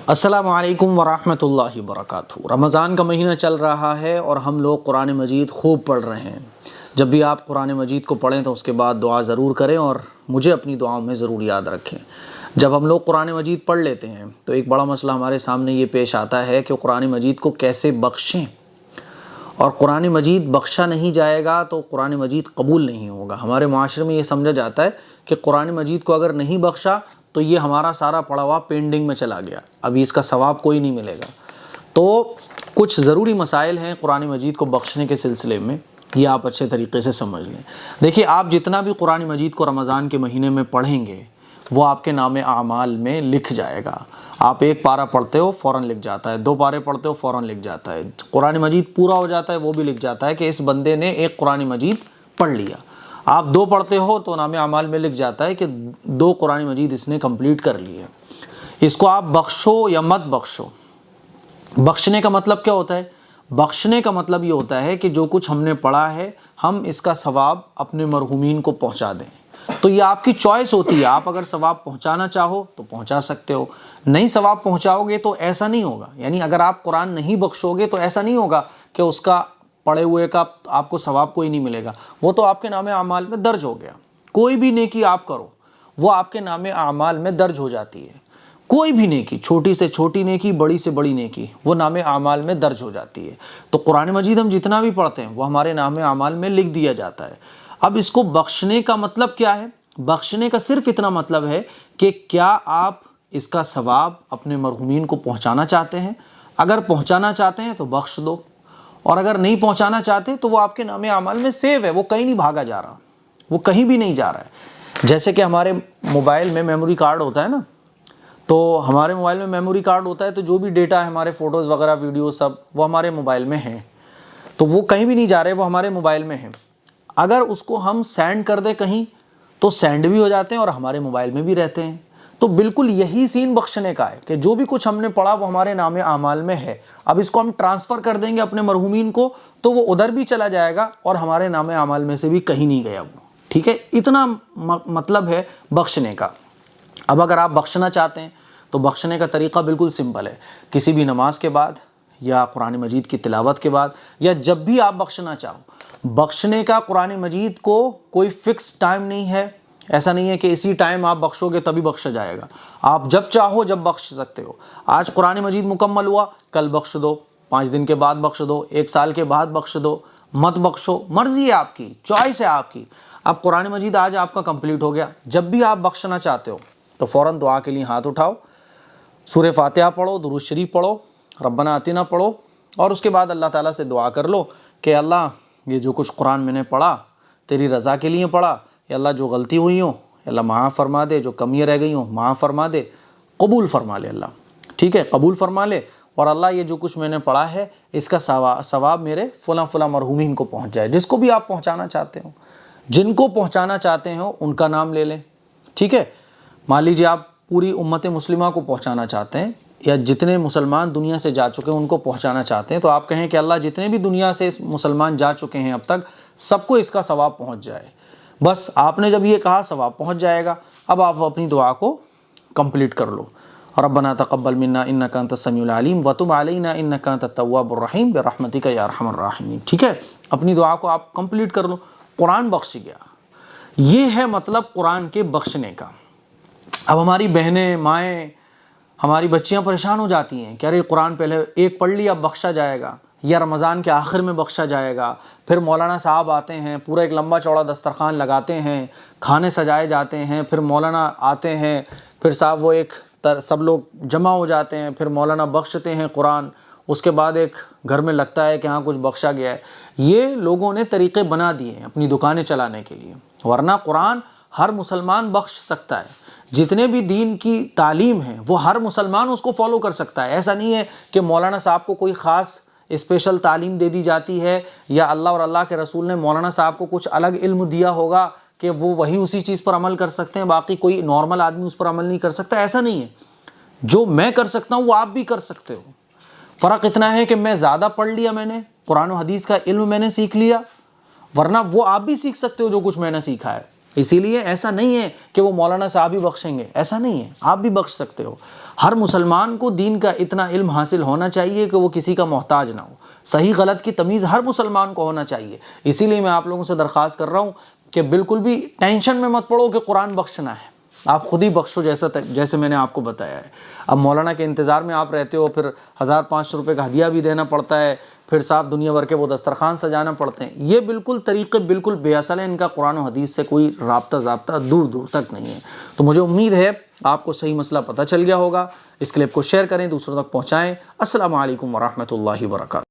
السلام علیکم ورحمۃ اللہ وبرکاتہ۔ رمضان کا مہینہ چل رہا ہے اور ہم لوگ قرآن مجید خوب پڑھ رہے ہیں۔ جب بھی آپ قرآن مجید کو پڑھیں تو اس کے بعد دعا ضرور کریں اور مجھے اپنی دعاؤں میں ضرور یاد رکھیں۔ جب ہم لوگ قرآن مجید پڑھ لیتے ہیں تو ایک بڑا مسئلہ ہمارے سامنے یہ پیش آتا ہے کہ قرآن مجید کو کیسے بخشیں، اور قرآن مجید بخشا نہیں جائے گا تو قرآن مجید قبول نہیں ہوگا۔ ہمارے معاشرے میں یہ سمجھا جاتا ہے کہ قرآن مجید کو اگر نہیں بخشا تو یہ ہمارا سارا پڑھا ہوا پینڈنگ میں چلا گیا، ابھی اس کا ثواب کوئی نہیں ملے گا۔ تو کچھ ضروری مسائل ہیں قرآن مجید کو بخشنے کے سلسلے میں، یہ آپ اچھے طریقے سے سمجھ لیں۔ دیکھیے، آپ جتنا بھی قرآن مجید کو رمضان کے مہینے میں پڑھیں گے وہ آپ کے نام اعمال میں لکھ جائے گا۔ آپ ایک پارہ پڑھتے ہو فوراً لکھ جاتا ہے، 2 پارے پڑھتے ہو فوراً لکھ جاتا ہے، قرآن مجید پورا ہو جاتا ہے وہ بھی لکھ جاتا ہے کہ اس بندے نے ایک قرآن مجید پڑھ لیا۔ آپ 2 پڑھتے ہو تو نام اعمال میں لکھ جاتا ہے کہ 2 قرآن مجید اس نے کمپلیٹ کر لی ہے۔ اس کو آپ بخشو یا مت بخشو، بخشنے کا مطلب کیا ہوتا ہے؟ بخشنے کا مطلب یہ ہوتا ہے کہ جو کچھ ہم نے پڑھا ہے ہم اس کا ثواب اپنے مرحومین کو پہنچا دیں۔ تو یہ آپ کی چوائس ہوتی ہے، آپ اگر ثواب پہنچانا چاہو تو پہنچا سکتے ہو، نہیں ثواب پہنچاؤ گے تو ایسا نہیں ہوگا۔ یعنی اگر آپ قرآن نہیں بخشو گے تو ایسا نہیں ہوگا کہ اس کا پڑھے ہوئے کا آپ کو ثواب کوئی نہیں ملے گا، وہ تو آپ کے نام اعمال میں درج ہو گیا۔ کوئی بھی نیکی آپ کرو وہ آپ کے نام اعمال میں درج ہو جاتی ہے، کوئی بھی نیکی، چھوٹی سے چھوٹی نیکی، بڑی سے بڑی نیکی، وہ نام اعمال میں درج ہو جاتی ہے۔ تو قرآن مجید ہم جتنا بھی پڑھتے ہیں وہ ہمارے نام اعمال میں لکھ دیا جاتا ہے۔ اب اس کو بخشنے کا مطلب کیا ہے؟ بخشنے کا صرف اتنا مطلب ہے کہ کیا آپ اس کا ثواب اپنے مرحومین کو پہنچانا چاہتے ہیں؟ اگر پہنچانا چاہتے ہیں تو بخش دو، اور اگر نہیں پہنچانا چاہتے تو وہ آپ کے نام اعمال میں سیو ہے، وہ کہیں نہیں بھاگا جا رہا، وہ کہیں بھی نہیں جا رہا ہے۔ جیسے کہ ہمارے موبائل میں میموری کارڈ ہوتا ہے نا، تو ہمارے موبائل میں میموری کارڈ ہوتا ہے تو جو بھی ڈیٹا ہے ہمارے فوٹوز وغیرہ ویڈیو سب وہ ہمارے موبائل میں ہیں، تو وہ کہیں بھی نہیں جا رہے، وہ ہمارے موبائل میں ہیں۔ اگر اس کو ہم سینڈ کر دیں کہیں تو سینڈ بھی ہو جاتے ہیں اور ہمارے موبائل میں بھی رہتے ہیں۔ تو بالکل یہی سین بخشنے کا ہے کہ جو بھی کچھ ہم نے پڑھا وہ ہمارے نام اعمال میں ہے، اب اس کو ہم ٹرانسفر کر دیں گے اپنے مرحومین کو تو وہ ادھر بھی چلا جائے گا اور ہمارے نام اعمال میں سے بھی کہیں نہیں گیا وہ، ٹھیک ہے؟ اتنا مطلب ہے بخشنے کا۔ اب اگر آپ بخشنا چاہتے ہیں تو بخشنے کا طریقہ بالکل سمپل ہے، کسی بھی نماز کے بعد یا قرآن مجید کی تلاوت کے بعد یا جب بھی آپ بخشنا چاہو، بخشنے کا قرآن مجید کو کوئی فکس ٹائم نہیں ہے، ایسا نہیں ہے کہ اسی ٹائم آپ بخشو گے تبھی بخشا جائے گا، آپ جب چاہو جب بخش سکتے ہو۔ آج قرآن مجید مکمل ہوا، کل بخش دو، 5 دن کے بعد بخش دو، 1 سال کے بعد بخش دو، مت بخشو، مرضی ہے آپ کی، چوائس ہے آپ کی۔ اب قرآن مجید آج آپ کا کمپلیٹ ہو گیا، جب بھی آپ بخشنا چاہتے ہو تو فوراً دعا کے لیے ہاتھ اٹھاؤ، سورہ فاتحہ پڑھو، درود شریف پڑھو، ربنا آتنا پڑھو، اور اس کے بعد اللہ تعالیٰ سے دعا کر لو کہ اللہ یہ جو کچھ قرآن میں نے پڑھا تیری رضا کے لیے پڑھا، یا اللہ جو غلطی ہوئی ہوں اللہ معاف فرما دے، جو کمیاں رہ گئی ہوں معاف فرما دے، قبول فرما لے اللہ، ٹھیک ہے؟ قبول فرما لے، اور اللہ یہ جو کچھ میں نے پڑھا ہے اس کا ثواب میرے فلاں فلاں مرحومین کو پہنچ جائے، جس کو بھی آپ پہنچانا چاہتے ہو، جن کو پہنچانا چاہتے ہو ان کا نام لے لیں، ٹھیک ہے؟ مان لیجیے آپ پوری امت مسلمہ کو پہنچانا چاہتے ہیں یا جتنے مسلمان دنیا سے جا چکے ہیں ان کو پہنچانا چاہتے ہیں، تو آپ کہیں کہ اللہ جتنے بھی دنیا سے مسلمان جا چکے ہیں اب تک سب کو اس کا ثواب پہنچ جائے۔ بس آپ نے جب یہ کہا ثواب پہنچ جائے گا، اب آپ اپنی دعا کو کمپلیٹ کر لو۔ ربنا تقبل منا انک انت السمیع العلیم وتب علینا انک انت التواب الرحیم برحمتک یا ارحم الراحمین، ٹھیک ہے؟ اپنی دعا کو آپ کمپلیٹ کر لو، قرآن بخش گیا۔ یہ ہے مطلب قرآن کے بخشنے کا۔ اب ہماری بہنیں، مائیں، ہماری بچیاں پریشان ہو جاتی ہیں کہ ارے قرآن پہلے ایک پڑھ لیا اب بخشا جائے گا، یا رمضان کے آخر میں بخشا جائے گا، پھر مولانا صاحب آتے ہیں، پورا ایک لمبا چوڑا دسترخوان لگاتے ہیں، کھانے سجائے جاتے ہیں، پھر مولانا آتے ہیں، پھر صاحب وہ سب لوگ جمع ہو جاتے ہیں، پھر مولانا بخشتے ہیں قرآن، اس کے بعد ایک گھر میں لگتا ہے کہ ہاں کچھ بخشا گیا ہے۔ یہ لوگوں نے طریقے بنا دیے ہیں اپنی دکانیں چلانے کے لیے، ورنہ قرآن ہر مسلمان بخش سکتا ہے۔ جتنے بھی دین کی تعلیم ہے وہ ہر مسلمان اس کو فالو کر سکتا ہے، ایسا نہیں ہے کہ مولانا صاحب کو کوئی خاص اسپیشل تعلیم دے دی جاتی ہے یا اللہ اور اللہ کے رسول نے مولانا صاحب کو کچھ الگ علم دیا ہوگا کہ وہ وہی اسی چیز پر عمل کر سکتے ہیں، باقی کوئی نارمل آدمی اس پر عمل نہیں کر سکتا، ایسا نہیں ہے۔ جو میں کر سکتا ہوں وہ آپ بھی کر سکتے ہو، فرق اتنا ہے کہ میں زیادہ پڑھ لیا، میں نے قرآن و حدیث کا علم میں نے سیکھ لیا، ورنہ وہ آپ بھی سیکھ سکتے ہو جو کچھ میں نے سیکھا ہے۔ اسی لیے ایسا نہیں ہے کہ وہ مولانا صاحب ہی بخشیں گے، ایسا نہیں ہے، آپ بھی بخش سکتے ہو۔ ہر مسلمان کو دین کا اتنا علم حاصل ہونا چاہیے کہ وہ کسی کا محتاج نہ ہو، صحیح غلط کی تمیز ہر مسلمان کو ہونا چاہیے۔ اسی لیے میں آپ لوگوں سے درخواست کر رہا ہوں کہ بالکل بھی ٹینشن میں مت پڑو کہ قرآن بخشنا ہے، آپ خود ہی بخشو جیسے میں نے آپ کو بتایا ہے۔ اب مولانا کے انتظار میں آپ رہتے ہو، پھر 1500 روپے کا ہدیہ بھی دینا پڑتا ہے، پھر صاحب دنیا بھر کے وہ دسترخوان سجانا پڑتے ہیں، یہ بالکل طریقے بالکل بے اصل ہیں، ان کا قرآن و حدیث سے کوئی رابطہ ضابطہ دور دور تک نہیں ہے۔ تو مجھے امید ہے آپ کو صحیح مسئلہ پتہ چل گیا ہوگا۔ اس کلپ کو شیئر کریں، دوسروں تک پہنچائیں۔ السلام علیکم ورحمۃ اللہ وبرکاتہ۔